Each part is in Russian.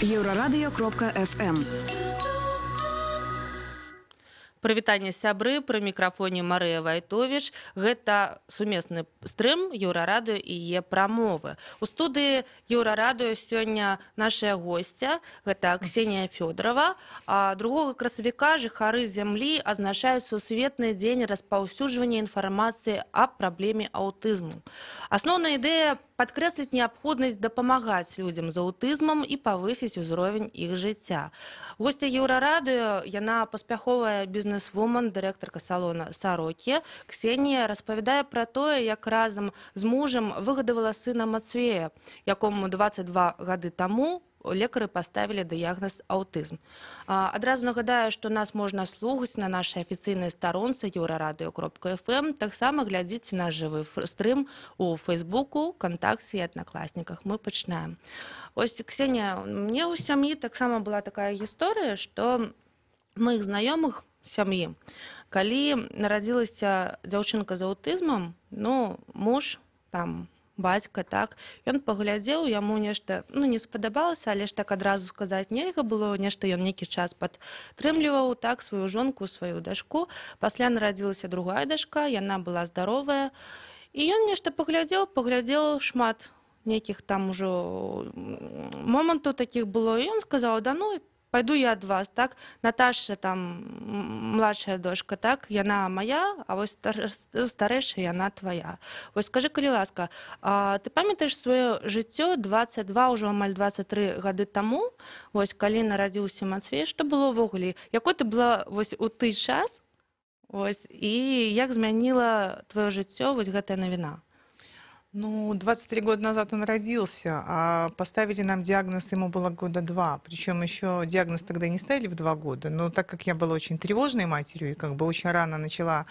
Еўрарадыё.фм. Прывітанне сябры, пры мікрафоне Марыя Вайтовіч. Гэта сумесны стрым Еўрарадыё і е-прамовы. У студыі Еўрарадыё сёння нашая госця, гэта Ксенія Фёдорова. 2 красавіка жыхары зямлі адзначаюць сусветны дзень распаўсюджвання інфармацыі аб праблеме аўтызму. Асноўная ідэя падкрэсліць неабходнасць дапамагаць людзям з аўтызмам і павысіць узровень іх жыцця. Госця Еўрарадыё, яна паспяховая бізнес-вуман, дырэктарка салона «Сарокі». Ксенія распавядае пра тое, як разам з мужам выгадавала сына Мацвея, якому 22 гады таму лекары паставілі дыягназ аўтызм. Адразу нагадаю, што нас можна слухаць на нашай афіцыйнай старонцы еўрарадыё.фм. Таксама глядзіце наш жывы стрым у Фейсбуку, Кантакце і Аднакласніках. Мы пачынаем. Ось, Ксенія, мне ў сям'і таксама была такая гісторыя, што моих знаёмых сям'і, калі нарадзілася дзяўчынка з аўтызмам, муж, бацька, так, ён паглядзеў, яму нешта не спадабалася, але ж так адразу сказаць нельга было, нешта ён нейкі час падтрымліваў так сваю жонку, сваю дачку. Пасля нарадзілася другая дачка, яна была здаровая, і ён нешта паглядзеў шмат нейкіх там ужо момантаў такіх было, і ён сказаў: да пайду я ад вас, так, Наташа, там, младшая дочка, так, яна моя, а вось старэйшая, яна твоя. Вось скажы, калі ласка, ты памятаеш сваё жыццё 22, ўжо амаль 23 гады таму, вось, калі нарадзіўся Мацвей, што было ўвогуле? Якой ты была вось у той час, вось, і як змяніла твоё жыццё вось гэтая навіна? 23 года назад он родился, а поставили нам диагноз, ему было года 2. Причем еще диагноз тогда не ставили в 2 года, но так как я была очень тревожной матерью и как бы очень рано начала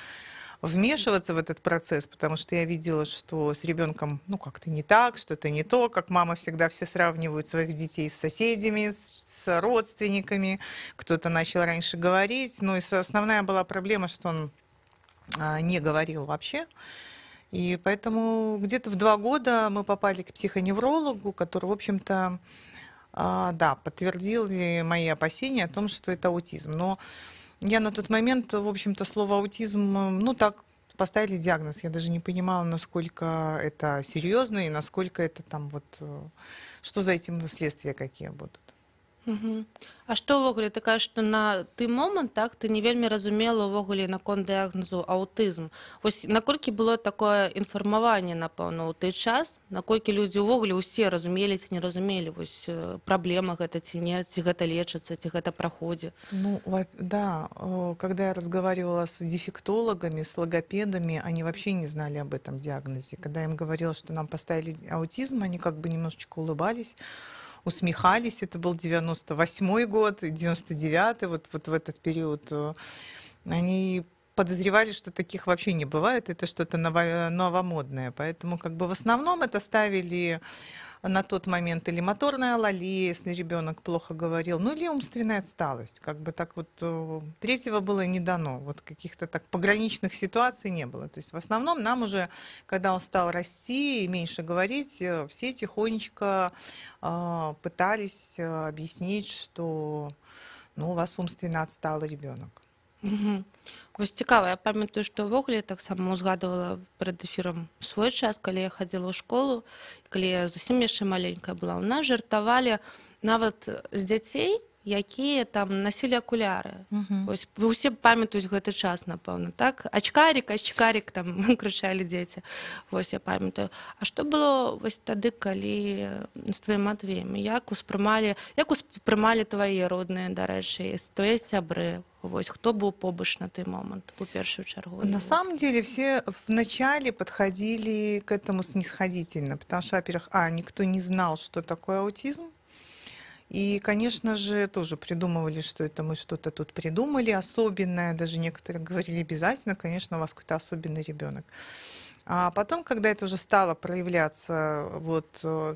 вмешиваться в этот процесс, потому что я видела, что с ребенком как-то не так, что-то не то, как мама всегда все сравнивают своих детей с соседями, с родственниками, кто-то начал раньше говорить, и основная была проблема, что он не говорил вообще. И поэтому где-то в 2 года мы попали к психоневрологу, который, в общем-то, подтвердил мои опасения о том, что это аутизм. Но я на тот момент, в общем-то, слово аутизм, так поставили диагноз. Я даже не понимала, насколько это серьезно и насколько это что за этим следствия какие будут. А што ўвогуле, ты кажаш, што на той момант, так, ты не вельмі разумела ўвогуле наконт дыягназу аўтызм. Вось наколькі было такое інфармаванне, напэўна, ў той час, наколькі людзі ўвогуле ўсе разумелі ці не разумелі, вось праблема гэта ці не, ці гэта лечыцца, ці гэта праходзе? Да, когда я разговаривала с дефектологами, с логопедами, они вообще не знали об этом диагнозе. Когда я им говорила, что нам поставили аутизм, они как бы немножечко улыбались, усмехались. Это был 98-й год, 99-й, вот в этот период. Они подозревали, что таких вообще не бывает, это что-то новомодное. Поэтому в основном это ставили на тот момент или моторная алалия, если ребенок плохо говорил, или умственная отсталость. Третьего было не дано. Каких-то пограничных ситуаций не было. То есть в основном нам уже, когда он стал расти и меньше говорить, все тихонечко пытались объяснить, что у вас умственно отсталый ребенок. Вось цікава, я памятаю, што ўвогуле таксама узгадывала перад эфірам свой час, калі я хадзіла ў школу, калі я зусім яшчэ маленькая была. У нас жартавалі нават з дзяцей, якія там насілі акуляры. Вось вы ўсе памятаюць гэты час, напэўна, так? Ачкарик, там крычалі дзеці. Вось я памятаю. А што было вось тады, калі з тваім Матвеем? Як успрымалі твае родныя, дарэчы, твае сябры? Вось, хто быў побач на той момант, у першую чаргу? На самом деле все вначале подходили к этому снисходительно, потому что, во-первых, никто не знал, что такое аутизм. И, конечно же, тоже придумывали, что это мы что-то тут придумали особенное. Даже некоторые говорили: обязательно, конечно, у вас какой-то особенный ребенок. А потом, когда это уже стало проявляться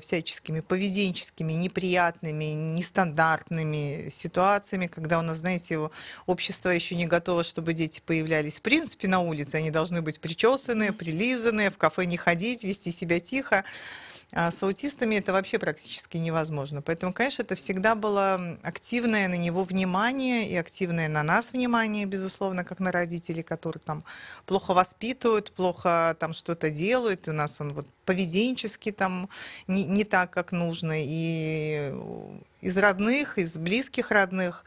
всяческими поведенческими, неприятными, нестандартными ситуациями, когда у нас, знаете, общество еще не готово, чтобы дети появлялись в принципе на улице, они должны быть причесанные, прилизанные, в кафе не ходить, вести себя тихо. А с аутистами это вообще практически невозможно. Поэтому, конечно, это всегда было активное на него внимание и активное на нас внимание, безусловно, как на родителей, которые там плохо воспитывают, плохо там что-то делают. И у нас он вот поведенчески там не так, как нужно. И из родных, из близких родных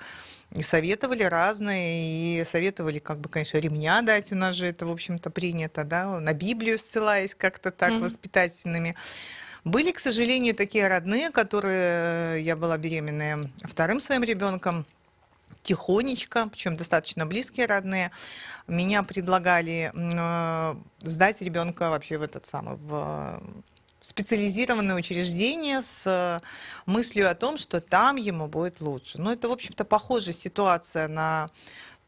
и советовали разные, и советовали, как бы, конечно, ремня дать, у нас же это, в общем-то, принято, да, на Библию ссылаясь как-то так воспитательными. Были, к сожалению, такие родные, которые, я была беременная вторым своим ребенком, тихонечко, причем достаточно близкие родные, меня предлагали сдать ребенка вообще в этот самый, в специализированное учреждение с мыслью о том, что там ему будет лучше. Но это, в общем-то, похожая ситуация на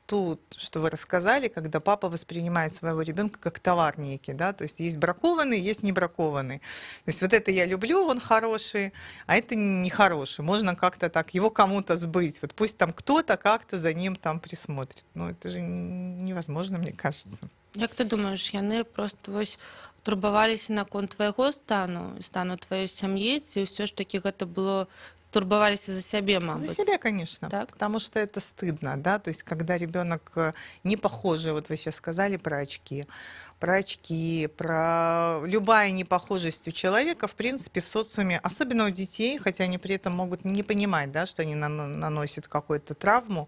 ту, что вы рассказали, когда папа воспринимает своего ребенка как товар некий, да, то есть есть бракованный, есть не бракованный. То есть вот это я люблю, он хороший, а это не хороший. Можно как-то так его кому-то сбыть. Вот пусть там кто-то как-то за ним там присмотрит. Ну, это же невозможно, мне кажется. Як ты думаешь, яны просто вось турбаваліся наконт твайго стану, стану тваёй сям'і, ці ўсё ж таки гэта было турбаваліся за сябе, За мабыць? себя, конечно, Так? потому что это стыдно, да, то есть когда ребенок не похожий, вот вы сейчас сказали про очки, про любая непохожесть у человека, в принципе, в социуме, особенно у детей, хотя они при этом могут не понимать, да, что они наносят какую-то травму.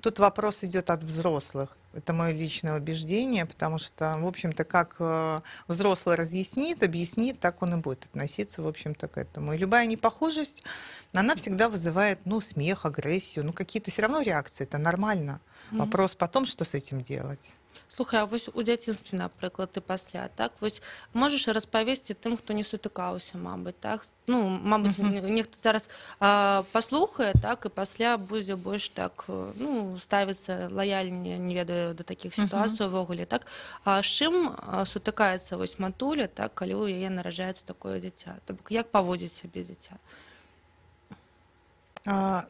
Тут вопрос идет от взрослых. Это мое личное убеждение, потому что, в общем-то, как взрослый разъяснит, объяснит, так он и будет относиться, в общем-то, к этому. И любая непохожесть, она всегда вызывает, ну, смех, агрессию, ну, какие-то все равно реакции, это нормально. Вопрос потом, что с этим делать. Слухай, а вось у дзяцінстве, напрыклад, і пасля, так? Вось можаш распавесці тым, хто не сутыкаўся, мабыць, так? Ну, мабыць, нехта зараз паслухае, так, і пасля будзе больш так, ну, ставіцца лаяльней, не ведаю, да такіх сітуацый увогуле, так? А з чым сутыкаецца вось матуля, так, калі ў яе нараджаецца такое дзіця? То бок, як паводзіць сябе дзіця?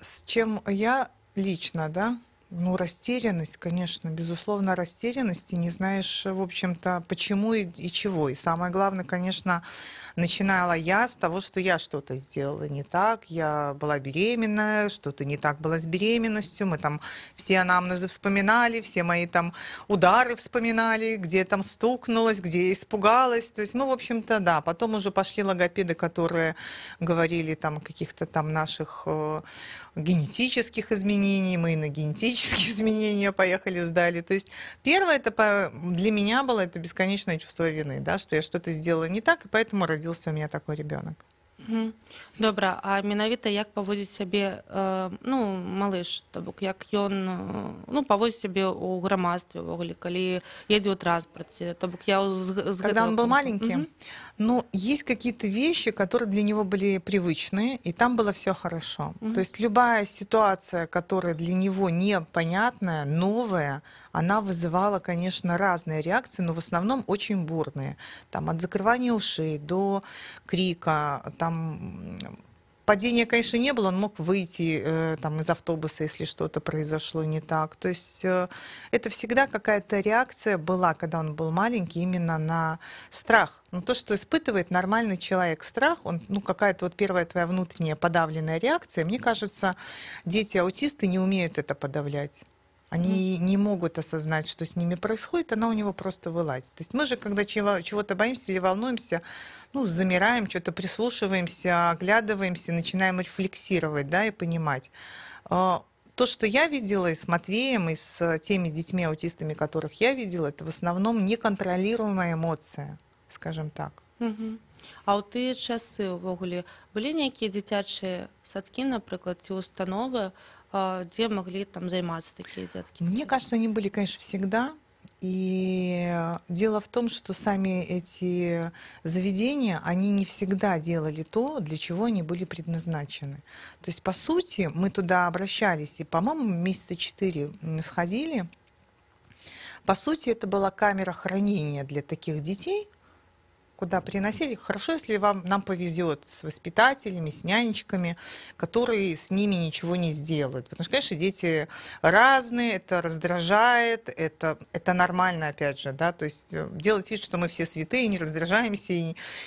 С чем я лично, да? Ну, растерянность, конечно, безусловно, растерянность, и не знаешь, в общем-то, почему и чего. И самое главное, конечно, начинала я с того, что я что-то сделала не так, я была беременная, что-то не так было с беременностью, мы там все анамнезы вспоминали, все мои там удары вспоминали, где я там стукнулась, где я испугалась, то есть, ну, в общем-то, да. Потом уже пошли логопеды, которые говорили там о каких-то там наших генетических изменений, мы и на генетические изменения поехали, сдали. То есть первое это для меня было это бесконечное чувство вины, да, что я что-то сделала не так, и поэтому родился у меня такой ребенок. Добра, а менавіта як паводзіць сябе, ну, малыш, то бок як ён, ну, паводзіць сябе ў грамадстве ўвогуле, калі едзе ў транспарце, то бок я Когда он был маленький, ну, есть какие-то вещи, которые для него были привычные, и там было все хорошо. То есть любая ситуация, которая для него непонятная, новая, она вызывала, конечно, разные реакции, но в основном очень бурные. Там от закрывания ушей до крика, там падения, конечно, не было, он мог выйти там, из автобуса, если что-то произошло не так. То есть это всегда какая-то реакция была, когда он был маленький, именно на страх. Ну, то, что испытывает нормальный человек страх, он, ну, какая-то вот первая твоя внутренняя подавленная реакция. Мне кажется, дети-аутисты не умеют это подавлять. Они не могут осознать, что с ними происходит, она у него просто вылазит. То есть мы же, когда чего-то боимся или волнуемся, ну, замираем, что-то прислушиваемся, оглядываемся, начинаем рефлексировать, да, и понимать. То, что я видела и с Матвеем, и с теми детьми-аутистами, которых я видела, это в основном неконтролируемая эмоция, скажем так. А ў тыя часы ўвогуле былі нейкія дзіцячыя садкі, напрыклад, ці установы, где могли там заниматься такие детки? Мне кажется, они были, конечно, всегда. И дело в том, что сами эти заведения, они не всегда делали то, для чего они были предназначены. То есть, по сути, мы туда обращались, и, по-моему, месяца 4 сходили. По сути, это была камера хранения для таких детей, куда приносили. Хорошо, если нам повезет с воспитателями, с нянечками, которые с ними ничего не сделают. Потому что, конечно, дети разные, это раздражает, это нормально, опять же, да, то есть делать вид, что мы все святые, не раздражаемся,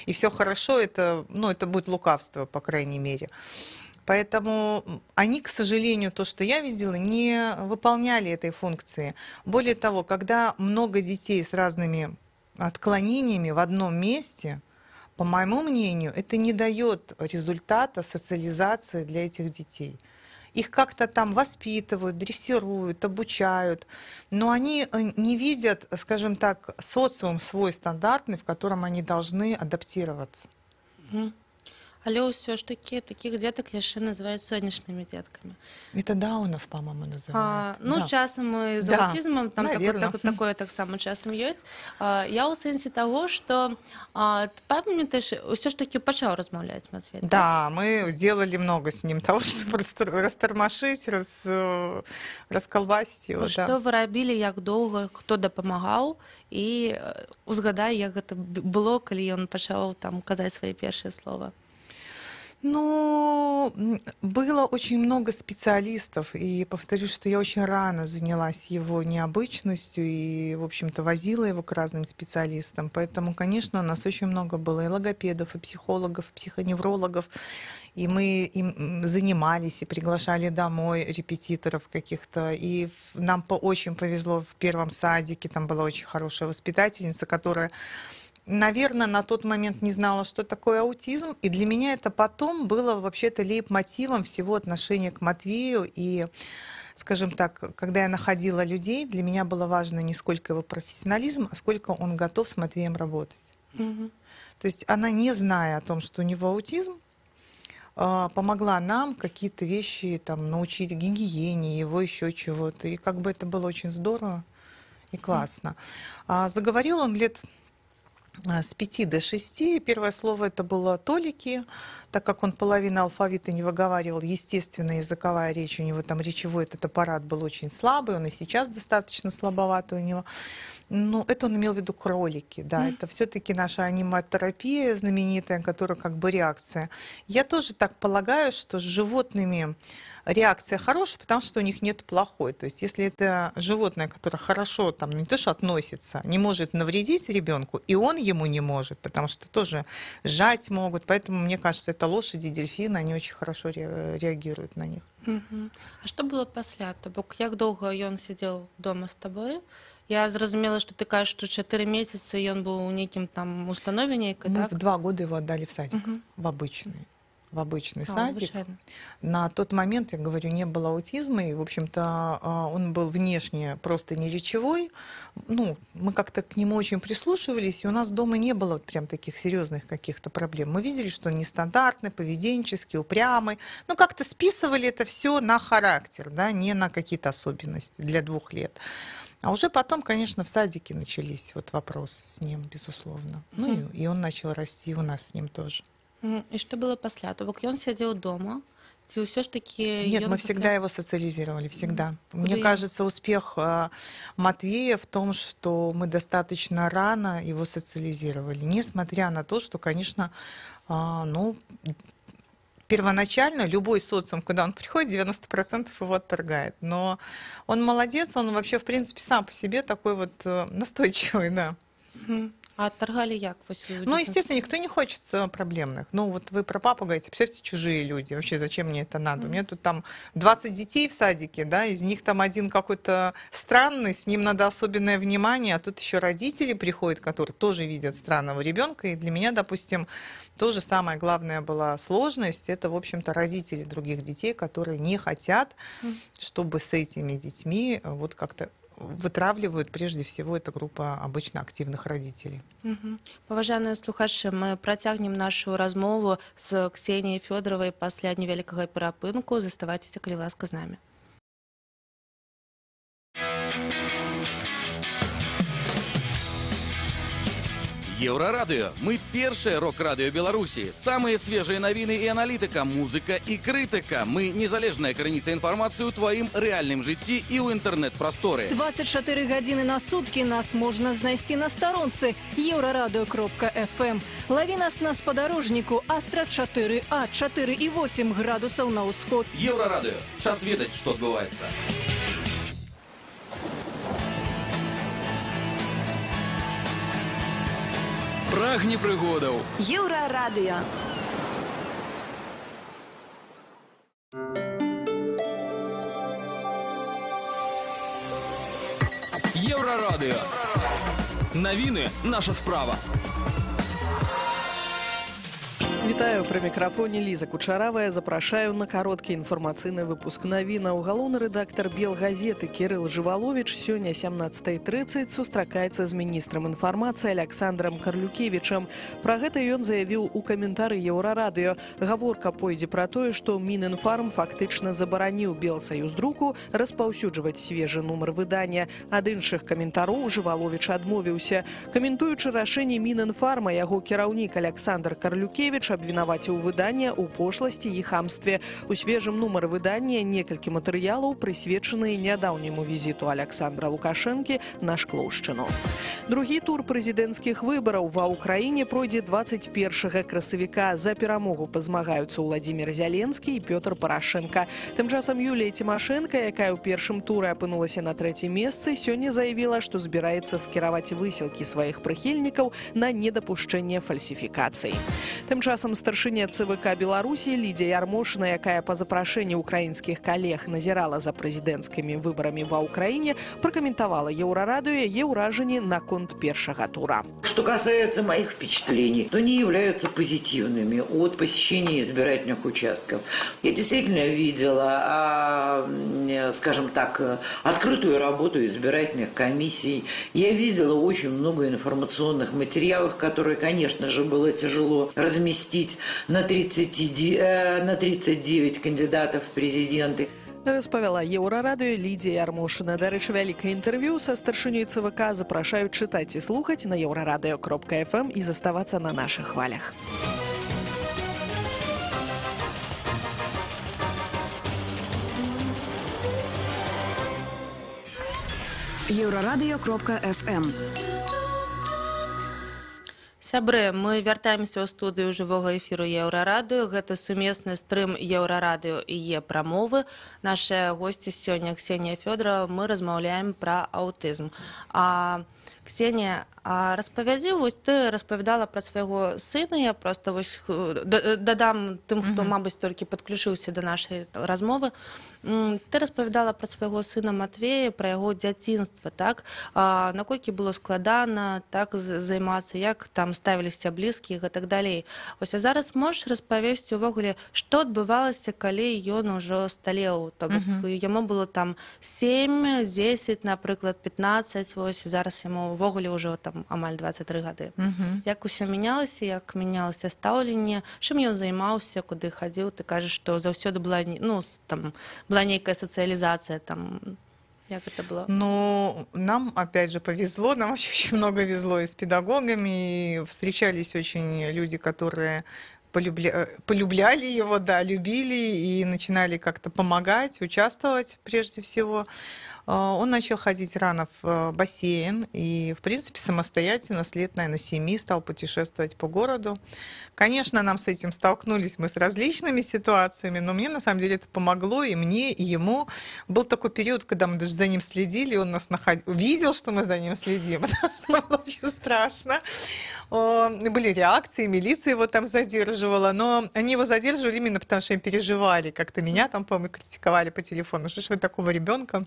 и все хорошо, это, ну, это будет лукавство, по крайней мере. Поэтому они, к сожалению, то, что я видела, не выполняли этой функции. Более того, когда много детей с разными отклонениями в одном месте, по моему мнению, это не дает результата социализации для этих детей. Их как-то там воспитывают, дрессируют, обучают, но они не видят, скажем так, социум свой стандартный, в котором они должны адаптироваться. Але ўсё ж такі такіх дзетак яшчэ называюць сонечнымі дзеткамі. Это даунов, по-моему, называют. Ну, Да. часам і з Да, аўтызмам там наверно. такое таксама часам ёсць. Я ў сэнсе таго, што ты памятаеш, ўсё ж такі пачаў размаўляць Матвей? Да, мы сделали много с ним того, чтобы растормошить, расколбасить его. Што вы рабілі, як доўга, хто дапамагаў, і узгадай, як гэта было, калі ён пачаў там казаць свае першыя словы? Ну, было очень много специалистов, и повторюсь, что я очень рано занялась его необычностью и, в общем-то, возила его к разным специалистам. Поэтому, конечно, у нас очень много было и логопедов, и психологов, и психоневрологов, и мы им занимались, и приглашали домой репетиторов каких-то. И нам очень повезло в первом садике, там была очень хорошая воспитательница, которая, наверное, на тот момент не знала, что такое аутизм. И для меня это потом было вообще-то лейтмотивом всего отношения к Матвею. И, скажем так, когда я находила людей, для меня было важно не сколько его профессионализм, а сколько он готов с Матвеем работать. То есть она, не зная о том, что у него аутизм, помогла нам какие-то вещи там, научить гигиене, его еще чего-то. И как бы это было очень здорово и классно. Заговорил он лет с 5 до 6. Первое слово это было толики, так как он половину алфавита не выговаривал. Естественно, языковая речь у него, там речевой этот аппарат был очень слабый, он и сейчас достаточно слабоватый у него. Ну, это он имел в виду кролики, да, это все-таки наша аниматерапия знаменитая, которая как бы реакция. Я тоже так полагаю, что с животными реакция хорошая, потому что у них нет плохой. То есть если это животное, которое хорошо, там, не то что относится, не может навредить ребенку, и он ему не может, потому что тоже сжать могут. Поэтому, мне кажется, это лошади, дельфины, они очень хорошо реагируют на них. А што было пасля? То бок, як доўга ён сидзеў дома з табой? Я зразумела, что ты кажаш, что 4 месяца ён быў у нейкім там установе нейкай, Мы так? в 2 года его отдали в садик, в обычный садик. На тот момент, я говорю, не было аутизма, и, в общем-то, он был внешне просто не речевой. Ну, мы как-то к нему очень прислушивались, и у нас дома не было вот прям таких серьезных каких-то проблем. Мы видели, что он нестандартный, поведенческий, упрямый. Ну, как-то списывали это все на характер, да, не на какие-то особенности для 2 лет. А уже потом, конечно, в садике начались вот вопросы с ним, безусловно. Ну, и он начал расти, и у нас с ним тоже. І што было пасля? То бок ён сядзеў дома, ці ўсё ж такі... Нет, мы пасля... всегда его социализировали, всегда. Мне Куда кажется, успех Матвея в том, что мы достаточно рано его социализировали, несмотря на то, что, конечно, ну, первоначально любой социум, куда он приходит, 90% его отторгает. Но он молодец, он вообще, в принципе, сам по себе такой вот настойчивый, да. А отторгали як? Ну, естественно, никто не хочет проблемных. Ну, вот вы про папу говорите, представьте, чужие люди. Вообще, зачем мне это надо? У меня тут там 20 детей в садике, да, из них там один какой-то странный, с ним надо особенное внимание, а тут еще родители приходят, которые тоже видят странного ребенка. И для меня, допустим, тоже самая главная была сложность, это, в общем-то, родители других детей, которые не хотят, чтобы с этими детьми вот как-то вытравливают прежде всего эта группа обычно активных родителей. Паважаныя слухачы, мы працягнем нашу размову з Ксеніяй Фёдоравай пасля невялікага перапынку. Заставайцеся, калі ласка, з намі. Еўрарадыё. Мы першае рок-радыё Беларусі. Самыя свежыя навіны і аналітыка, музыка і крытыка. Мы незалежная крыніца інфармацыі ў тваім рэальным жыцці і ў інтэрнэт-прасторы. 24 гадзіны на суткі нас можна знайсці на старонцы еўрарадыё.фм. Лаві нас на спадарожніку Астра 4А, 4,8 градусаў на ўсход. Еўрарадыё. Час ведаць, што адбываецца. Прагне прыгодаў. Еўрарадыё. Еўрарадыё. Навіны – наша справа. Вітаю, пры мікрафоне Ліза Кучаравая. Запрашаю на кароткі інфармацыйны выпуск навінаў. Галоўны рэдактар Белгазеты Кірыл Жываловіч сёння 17:30 сустракаецца з міністрам інфармацыі Александром Карлюкевічам. Пра гэта ён заявіў у каментары Еўрарадыё. Гаворка пойдзе пра тое, што Мінінфарм фактычна забараніў Белсаюздруку распаўсюджваць свежы нумар выдання. Ад іншых каментароў Жываловіч адмовіўся. Каментуючы рашэнне Мінінфарма, яго кіраўнік Александр Карлюкевіч абвінаваціў выдання ў пошласці і хамстве. У свежым нумары выдання некалькі матэрыялаў, прысвечаныя нядаўняму візіту Александра Лукашэнкі на Шклоўшчыну. Другі тур прэзідэнцкіх выбараў ва ўкраіне пройдзе 21 красавіка. За перамогу пазмагаюцца Уладзімір Зяленскі і Пётр Парашэнка. Тым часам Юлія Цімашэнка, якая ў першым туры апынулася на 3-м месцы, сёння заявіла, што збіраецца скіраваць высілкі сваіх прыхільнікаў на недапушчэнне фальсіфікацый. Тым часам старшыня ЦВК Беларусі Лідзія Ярмошына, якая па запрашэнні украінскіх калег назірала за прэзідэнцкімі выбарамі ва ўкраіне, пракаментавала Еўрарадыё яе ўражанні наконт першага тура. Что касается моих впечатлений, то они являются позитивными от посещения избирательных участков. Я действительно видела, скажем так, открытую работу избирательных комиссий. Я видела очень много информационных материалов, которые, конечно же, было тяжело разместить на 39 кандидатов в президенты. Распавяла Еўрарадыё Лідзія Ярмошына. Дарэчы, вялікае інтэрв'ю са старшынёй ЦВК запрашаюць чытаць і слухаць на еўрарадыё.фм і заставацца на нашых хвалях. Еўрарадыё.фм. Сябры, мы вяртаемся ў студыю жывога эфіру Еўрарадыё. Гэта сумесны стрым Еўрарадыё і прамовы. Нашыя госці сёння Ксенія Фёдорова. Мы размаўляем пра аўтызм. Ксенія, распавядзі, вось ты распавядала пра свайго сына. Я проста вось дадам тым, хто, мабыць, толькі падключыўся да нашай размовы. Ты распавядала пра свайго сына Матвея, пра яго дзяцінства, так? Наколькі было складана так займацца, як там ставіліся блізкіх і так далей. Вось, а зараз можаш распавесці увогуле, што адбывалася, калі ён ужо сталеў? То бок яму было там 7, 10, напрыклад, 15, вось, зараз яму увогуле ўжо там амаль 23 гады. Як усё мянялася, як мянялася стаўленне, чым ён займаўся, куды хадзіў? Ты кажаш, што заўсёды была, была нейкая сацыялізацыя там. Як это было? Ну, нам, опять же, повезло, нам очень много везло и с педагогами, и встречались очень люди, которые полюбляли его, да, любили и начинали как-то помогать, участвовать прежде всего. Он начал ходить рано в бассейн и, в принципе, самостоятельно, с лет, наверное, 7 стал путешествовать по городу. Конечно, нам с этим столкнулись мы с различными ситуациями, но мне, на самом деле, это помогло и мне, и ему. Был такой период, когда мы даже за ним следили, он нас видел, что мы за ним следим, потому что было очень страшно. Были реакции, милиция его там задерживала, но они его задерживали именно потому, что им переживали. Как-то меня там, по-моему, критиковали по телефону. Что ж вы такого ребенка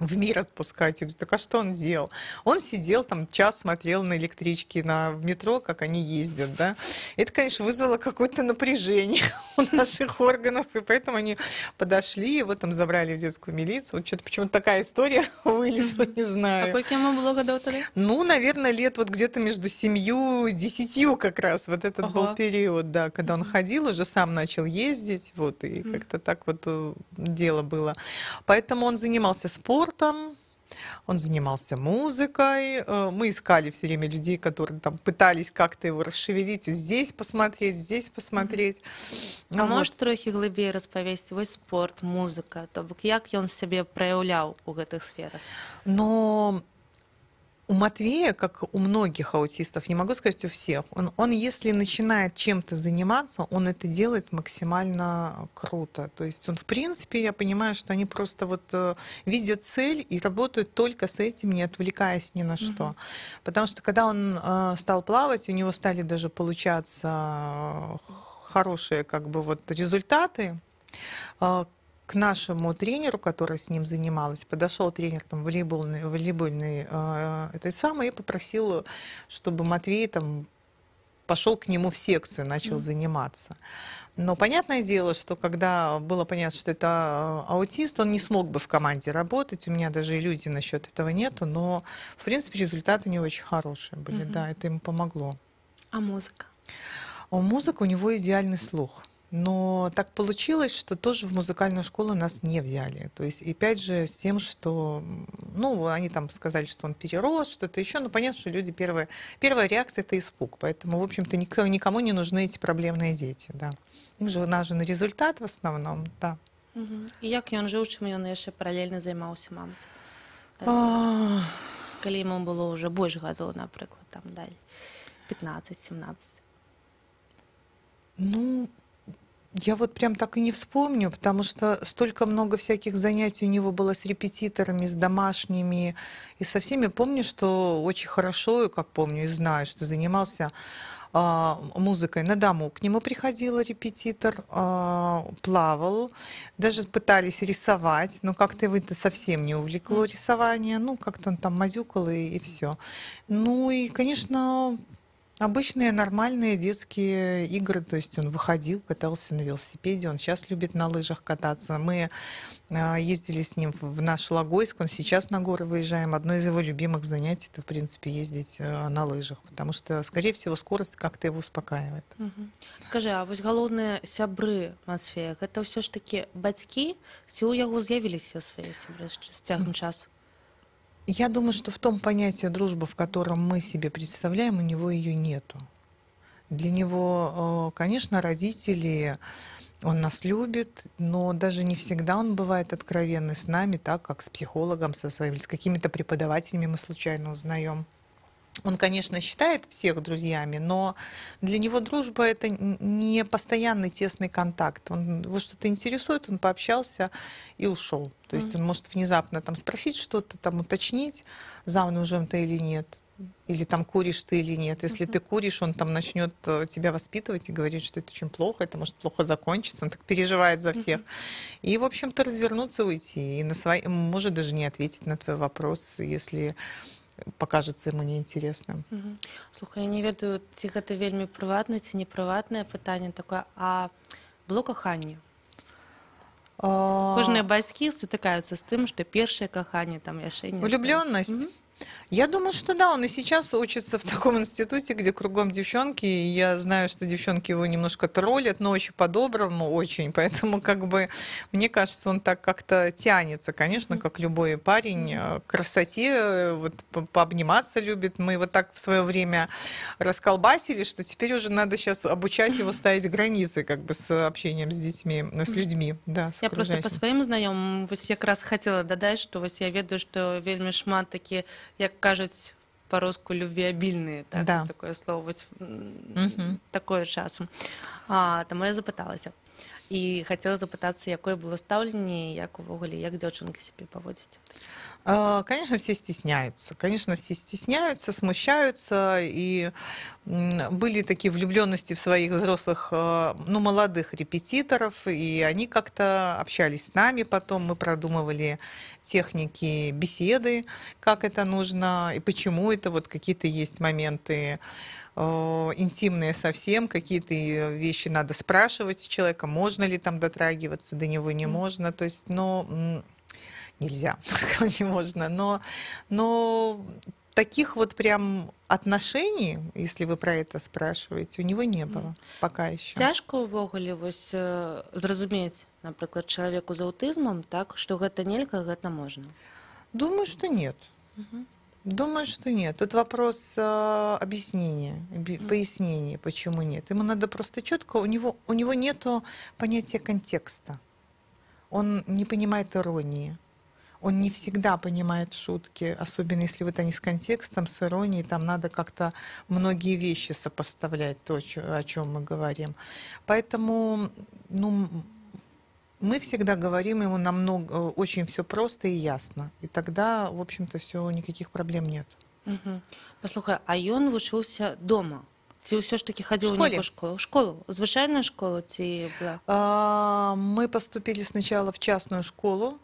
в мир отпускать? Я говорю, так а что он делал? Он сидел там час, смотрел на электрички, в метро, как они ездят, да. Это, конечно, вызвало какое-то напряжение у наших органов, и поэтому они подошли, его там забрали в детскую милицию. Вот что-то почему-то такая история вылезла, не знаю. А сколько ему было годов тогда? Ну, наверное, лет вот где-то между 7 и 10 как раз. Вот этот был период, да, когда он ходил, уже сам начал ездить, вот, и как-то так вот дело было. Поэтому он занимался спортом, Он занимался музыкой. Мы искали все время людей, которые там пытались как-то его расшевелить, здесь посмотреть. А можаш трохі глыбей распавесці вось спорт, музыка, то бок як ён сябе праяўляў у гэтых сферах? Но у Матвея, как у многих аутистов, не могу сказать у всех, он если начинает чем-то заниматься, он это делает максимально круто. То есть он, в принципе, я понимаю, что они просто вот видят цель и работают только с этим, не отвлекаясь ни на что. Потому что когда он стал плавать, у него стали даже получаться хорошие как бы вот результаты. К нашему тренеру, который с ним занималась, подошел тренер там, волейбольный этой самой и попросил, чтобы Матвей там пошел к нему в секцию, начал заниматься. Но понятное дело, что когда было понятно, что это аутист, он не смог бы в команде работать. У меня даже иллюзий насчет этого нету, но в принципе результаты у него очень хорошие были, да, это ему помогло. А музыка? Музыка, у него идеальный слух. Но так получилось, что тоже в музыкальную школу нас не взяли. То есть, и опять же, с тем, что, ну, они там сказали, что он перерос, что-то еще. Но понятно, что люди, первая реакция – это испуг. Поэтому, в общем-то, никому не нужны эти проблемные дети, да. Им же важен результат в основном, да. І як ён жыў, чым ён яшчэ паралельна займаўся, мамаць? Калі яму было ўжо больш гадоў, напрыклад, там далей, 15-17. Ну, я вот прям так и не вспомню, потому что столько много всяких занятий у него было с репетиторами, с домашними и со всеми. Помню, что очень хорошо, как помню и знаю, что занимался музыкой на дому. К нему приходил репетитор, плавал, даже пытались рисовать, но как-то его это совсем не увлекло рисование. Ну, как-то он там мазюкал и все. Ну и, конечно, обычные нормальные детские игры, то есть он выходил, катался на велосипеде, он сейчас любит на лыжах кататься. Мы ездили с ним в наш Логойск, он сейчас на горы выезжаем. Одно из его любимых занятий – это, в принципе, ездить на лыжах, потому что, скорее всего, скорость как-то его успокаивает. Скажи, а вось галоўныя сябры Матвея, гэта ўсё ж такі бацькі, ці ў яго з'явіліся свае сябры з цягам часу? Я думаю, что в том понятии дружбы, в котором мы себе представляем, у него ее нету. Для него, конечно, родители, он нас любит, но даже не всегда он бывает откровенный с нами, так как с психологом, со своим, или с какими-то преподавателями мы случайно узнаем. Он, конечно, считает всех друзьями, но для него дружба – это не постоянный тесный контакт. Его что-то интересует, он пообщался и ушел. То есть он может внезапно там спросить что-то, там уточнить, замужем ты или нет, или там куришь ты или нет. Если ты куришь, он там начнет тебя воспитывать и говорить, что это очень плохо, это может плохо закончиться. Он так переживает за всех. И, в общем-то, развернуться, уйти. И может даже не ответить на твой вопрос, если покажется ему неинтересным. Слухай, я не ведаю, ці гэта вельмі прыватнае ці непрыватнае пытанне такое, а было каханне? Кожныя бацькі сутыкаюцца з тым, што першае каханне там яшчэ не... Влюблённость? Я думаю, что да, он и сейчас учится в таком институте, где кругом девчонки, и я знаю, что девчонки его немножко троллят, но очень по-доброму, очень, поэтому как бы мне кажется, он так как-то тянется, конечно, как любой парень, к красоте, вот пообниматься любит. Мы его так в свое время расколбасили, что теперь уже надо сейчас обучать его ставить границы как бы с общением с детьми, с людьми, да, с Я просто окружающими. по сваім знаёмым вось якраз хацела дадаць, што вось я ведаю, што вельмі шмат такі, як кажуць па-руску, любвеабільныя, так, Да. такое слово, вось, такое часам. Таму я запыталася. І хацела запытацца, якое было стаўленне, як увогуле, як дзяўчынкі сябе паводзяць. Конечно, все стесняются. Конечно, все стесняются, смущаются. И были такие влюбленности в своих взрослых, ну, молодых репетиторов. И они как-то общались с нами потом. Мы продумывали техники беседы, как это нужно и почему это. Вот какие-то есть моменты интимные совсем, какие-то вещи надо спрашивать у человека, можно ли там дотрагиваться, до него не можно. То есть, нельзя, сказать не можно, но таких вот прям отношений, если вы про это спрашиваете, у него не было пока еще. Цяжка ўвогуле вось зразумець, напрыклад, чалавеку з аўтызмам, так, што гэта нельга, гэта можна. Думаю, что нет. Думаю, что нет. Тут вопрос объяснения, пояснения, почему нет. Ему надо просто четко, у него нету понятия контекста. Он не понимает иронии. Он не всегда понимает шутки, особенно если вот они с контекстом, с иронией, там надо как-то многие вещи сопоставлять, то, о чем мы говорим. Поэтому, ну, мы всегда говорим ему очень все просто и ясно. И тогда, в общем-то, все, никаких проблем нет. Паслухай, а ён вучыўся дома? Ці ўсё ж таки хадзіў у школе. нейкую школу? Школу? Звычайную школу ці была? Мы поступили сначала в частную школу,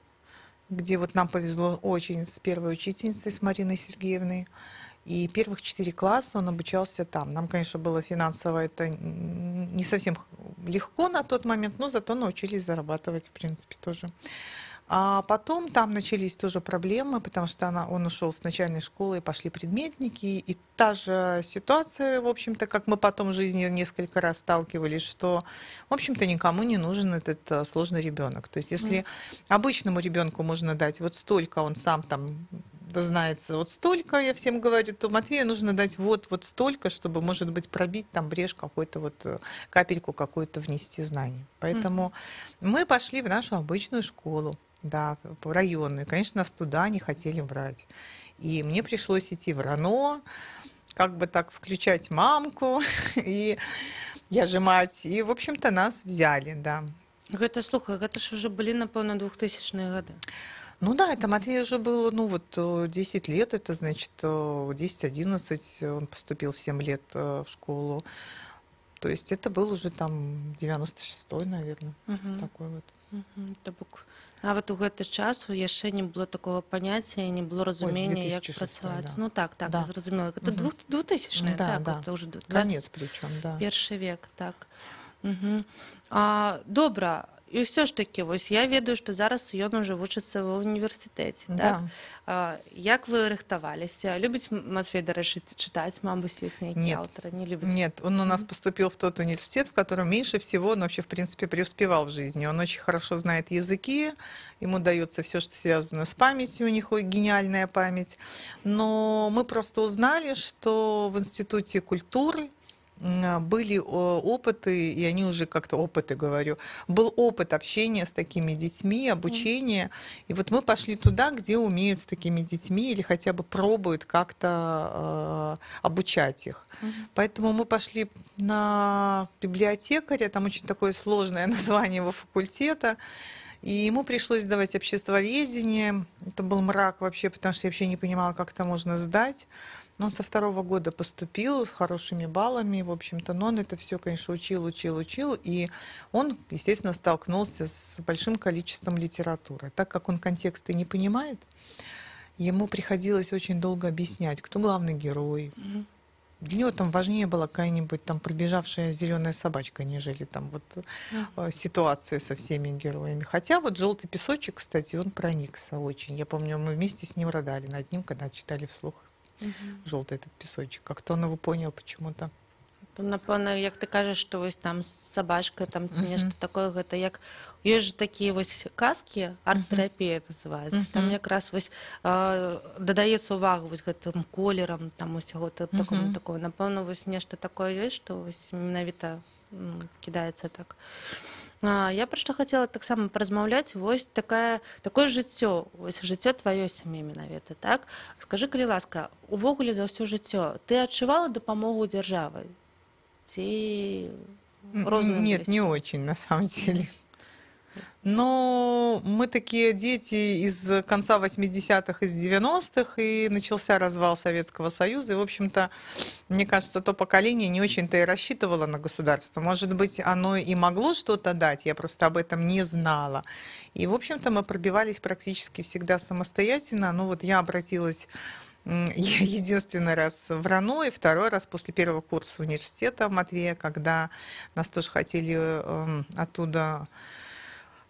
где вот нам повезло очень с первой учительницей, с Мариной Сергеевной. И первых 4 класса он обучался там. Нам, конечно, было финансово это не совсем легко на тот момент, но зато научились зарабатывать, в принципе, тоже. А потом там начались тоже проблемы, потому что он ушел с начальной школы, и пошли предметники. И та же ситуация, в общем-то, как мы потом в жизни несколько раз сталкивались, что, в общем-то, никому не нужен этот сложный ребенок. То есть если обычному ребенку можно дать вот столько, он сам там знается вот столько, я всем говорю, то Матвею нужно дать вот столько, чтобы, может быть, пробить там брешь какой-то вот, капельку какую-то внести знаний. Поэтому мы пошли в нашу обычную школу, да, районную. Конечно, нас туда не хотели брать. И мне пришлось идти в РАНО, как бы так включать мамку, и я же мать. И, в общем-то, нас взяли, да. Гэта, слухай, гэта ж уже былі, напэўна, 2000-е гады. Ну да, это Матвею уже было, 10 лет, это значит 10-11, он поступил в 7 лет в школу. То есть это был уже там 96-й, наверное, такой вот. То бок, нават у гэты час яшчэ не было такого паняцця і не было разумення, як 2006, працаваць. да. Ну так, Да. зразумела. Гэта 2000-е, Да, так, да. это уже Конец причем, да. першы век, так. Добра, і ўсё ж таки, вось я ведаю, што зараз ён уже вучыцца ва універсітэце, так? Як вы рыхтаваліся? Любіць Матвей, дарэчы, чытаць, мабыць, ёсць нейкія аўтары? Не любіць? Нет, он у нас поступил в тот университет, в котором меньше всего он вообще, в принципе, преуспевал в жизни. Он очень хорошо знает языки, ему дается все, что связано с памятью, у них гениальная память. Но мы просто узнали, что в Институте культуры были опыты, и они уже как-то опыты, говорю, был опыт общения с такими детьми, обучения. И вот мы пошли туда, где умеют с такими детьми или хотя бы пробуют как-то обучать их. Поэтому мы пошли на библиотекаря, там очень такое сложное название его факультета. И ему пришлось сдавать обществоведение. Это был мрак вообще, потому что я вообще не понимала, как это можно сдать. Но он со 2-го года поступил с хорошими баллами, в общем-то, но он это все, конечно, учил. И он, естественно, столкнулся с большим количеством литературы. Так как он контексты не понимает, ему приходилось очень долго объяснять, кто главный герой. Для него там важнее была какая-нибудь там пробежавшая зеленая собачка, нежели там вот ситуация со всеми героями. Хотя вот «Желтый песочек», кстати, он проникся очень. Я помню, мы вместе с ним рыдали над ним, когда читали вслух «Желтый этот песочек». Как-то он его понял почему-то. То, напэўна, як ты кажаш, што вось там з сабачкай там ці нешта такое, гэта як ёсць же такія вось казкі, арт-тэрапія называецца. Там якраз вось дадаецца ўвага вось гэтым колерам, там усяго такое. Напэўна, вось нешта такое ёсць, што вось менавіта кідаецца так. Я пра што хацела таксама паразмаўляць, вось такое жыццё, вось жыццё тваё сям'і менавіта, так? Скажы, калі ласка, увогуле за ўсё жыццё ты адчувала дапамогу дзяржавы? Ці розные? Нет, не очень, на самом деле. Но мы такие дети из конца 80-х, из 90-х, и начался развал Советского Союза. И, в общем-то, мне кажется, то поколение не очень-то и рассчитывало на государство. Может быть, оно и могло что-то дать, я просто об этом не знала. И, в общем-то, мы пробивались практически всегда самостоятельно. Ну вот я обратилась единственный раз в РАНО и 2-й раз после 1-го курса университета Матвея, когда нас тоже хотели оттуда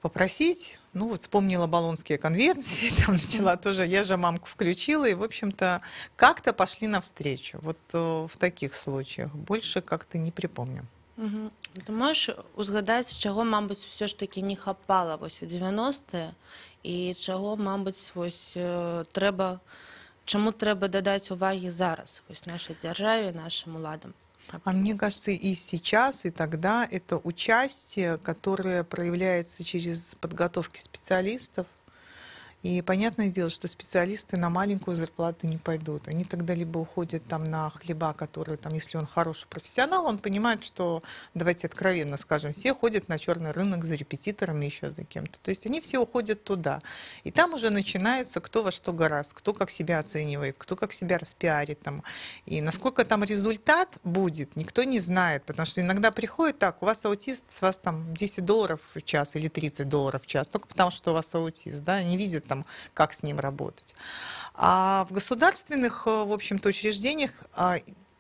попросить. Ну вот вспомнила Болонские конвенции, там начала тоже, я же мамку включила, и, в общем-то, как-то пошли навстречу. Вот в таких случаях. Больше как-то не припомню. Ты можаш узгадаць, чаго, мабыць, усё ж такі не хапала вось у 90-е, і чаго, мабыць, вось чаму трэба дадаць увагі зараз вось нашай дзяржаве, нашим уладам? А мне кажется, и сейчас, и тогда это участие, которое проявляется через подготовки специалистов. И понятное дело, что специалисты на маленькую зарплату не пойдут. Они тогда либо уходят там на хлеба, которые там, если он хороший профессионал, он понимает, что, давайте откровенно скажем, все ходят на черный рынок за репетиторами, еще за кем-то. То есть они все уходят туда. И там уже начинается кто во что гораздо, кто как себя оценивает, кто как себя распиарит. Там. И насколько там результат будет, никто не знает. Потому что иногда приходит так, у вас аутист, с вас там $10 в час или $30 в час, только потому что у вас аутист, да, не видят там, как с ним работать. А в государственных, в общем-то, учреждениях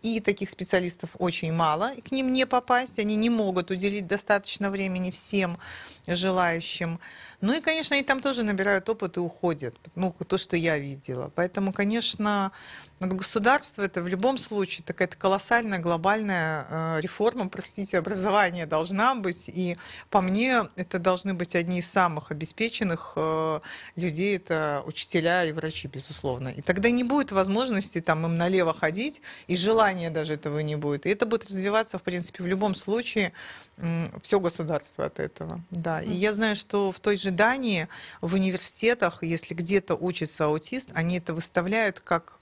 и таких специалистов очень мало, и к ним не попасть, они не могут уделить достаточно времени всем желающим. Ну и, конечно, они там тоже набирают опыт и уходят, ну, то, что я видела. Поэтому, конечно, государство это в любом случае такая-то колоссальная глобальная реформа, простите, образования должна быть, и по мне это должны быть одни из самых обеспеченных людей, это учителя и врачи, безусловно. И тогда не будет возможности там им налево ходить, и желания даже этого не будет. И это будет развиваться, в принципе, в любом случае, все государство от этого. Да. И я знаю, что в той же Дании, в университетах, если где-то учится аутист, они это выставляют как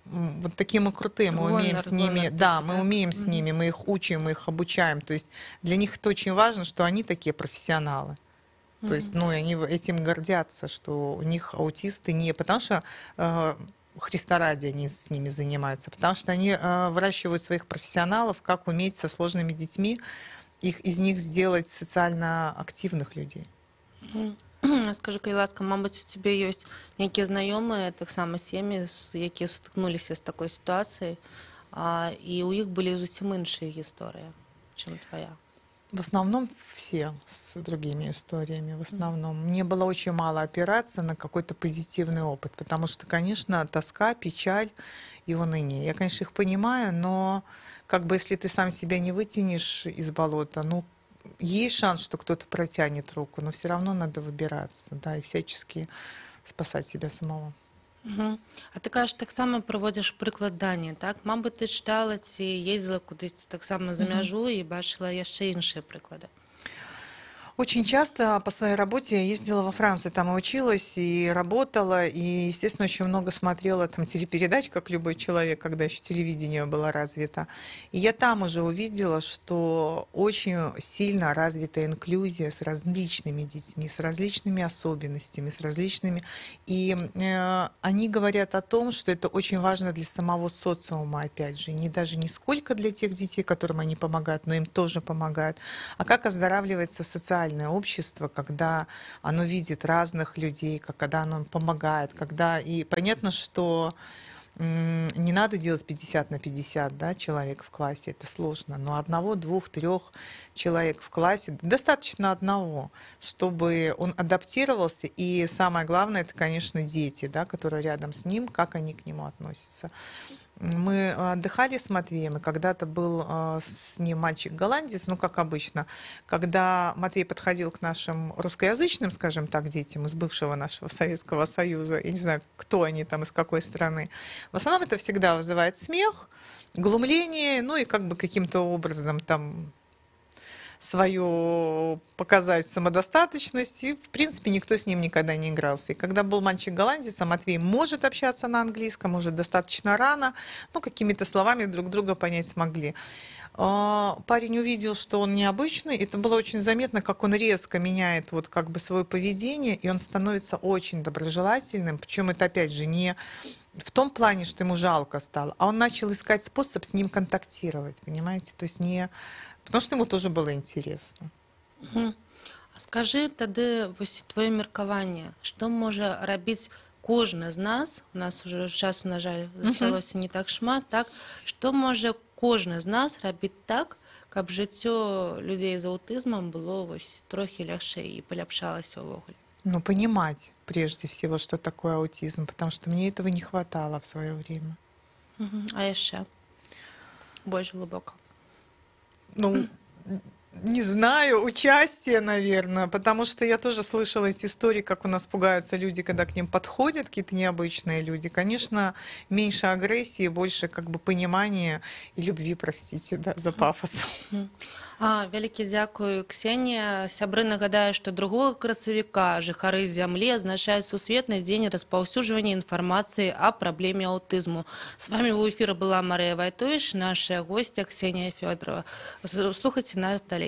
вот такие мы крутые, мы умеем с ними, да, мы умеем с ними, мы их учим, мы их обучаем. То есть для них это очень важно, что они такие профессионалы. То есть, ну, они этим гордятся, что у них аутисты не потому что Христа ради они с ними занимаются, потому что они выращивают своих профессионалов, как уметь со сложными детьми из них сделать социально активных людей. Скажи, калі ласка, мабыць, у цябе ёсць нейкія знаёмыя, таксама сем'і, якія сутыкнуліся з такой сітуацыяй, і ў іх былі зусім іншыя гісторыі, чым твоя? В основном все с другими историями. В основном. Мне было очень мало опираться на какой-то позитивный опыт, потому что, конечно, тоска, печаль и уныние. Я, конечно, их понимаю, но как бы если ты сам себя не вытянешь из болота, ну, есть шанс, что кто-то протянет руку, но все равно надо выбираться, да, и всячески спасать себя самого. А ты кажаш, таксама прыводзіш прыклад Даніі, так? Мабыць, ты чытала ці ездзіла кудысьці таксама за мяжу і бачыла яшчэ іншыя прыклады. Очень часто по своей работе я ездила во Францию, там и училась, и работала, и, естественно, очень много смотрела там телепередач, как любой человек, когда еще телевидение было развито. И я там уже увидела, что очень сильно развита инклюзия с различными детьми, с различными особенностями, с различными... И они говорят о том, что это очень важно для самого социума, опять же, даже не сколько для тех детей, которым они помогают, но им тоже помогают, а как оздоравливается социальное общество, когда оно видит разных людей, когда оно помогает, когда... И понятно, что не надо делать 50 на 50, да, человек в классе, это сложно, но 1, 2, 3 человек в классе, достаточно одного, чтобы он адаптировался, и самое главное, это, конечно, дети, да, которые рядом с ним, как они к нему относятся. Мы отдыхали с Матвеем, и когда-то был с ним мальчик-голландец, ну, как обычно, когда Матвей подходил к нашим русскоязычным, скажем так, детям из бывшего нашего Советского Союза, я не знаю, кто они там, из какой страны, в основном это всегда вызывает смех, глумление, ну, и как бы каким-то образом там свою показать самодостаточность, и, в принципе, никто с ним никогда не игрался. И когда был мальчик-голландец, а Матвей может общаться на английском уже достаточно рано, ну, какими-то словами друг друга понять смогли. Парень увидел, что он необычный, это было очень заметно, как он резко меняет вот как бы свое поведение, и он становится очень доброжелательным, причем это, опять же, не в том плане, что ему жалко стало, а он начал искать способ с ним контактировать, понимаете, то есть не... Потому что ему тоже было интересно. А скажи тады вось твоё меркаванне, што можа рабіць кожны з нас, у нас уже часу, на жаль, засталося не так шмат, так, што можа кожны з нас рабіць так, каб жыццё людзей з аўтызмам было вось трохі лягчэй і паляпшалася ўвогуле? Ну, понимать прежде всего, что такое аутизм, потому что мне этого не хватало в свое время. А яшчэ? Больш глыбока. Ну, Не знаю, участие, наверное, потому что я тоже слышала эти истории, как у нас пугаются люди, когда к ним подходят какие-то необычные люди. Конечно, меньше агрессии, больше как бы понимания и любви, простите, да, за пафос. Вялікі дзякую, Ксенія. Сябры нагадаю, што 2 красавіка жыхары зямлі азначаюць сусветны дзень распаўсюджвання інфармацыі о праблеме аўтызму. С вами ў эфіры была Марыя Вайтовіч, наша гостья Ксенія Фёдорова. Слухайце нас далей.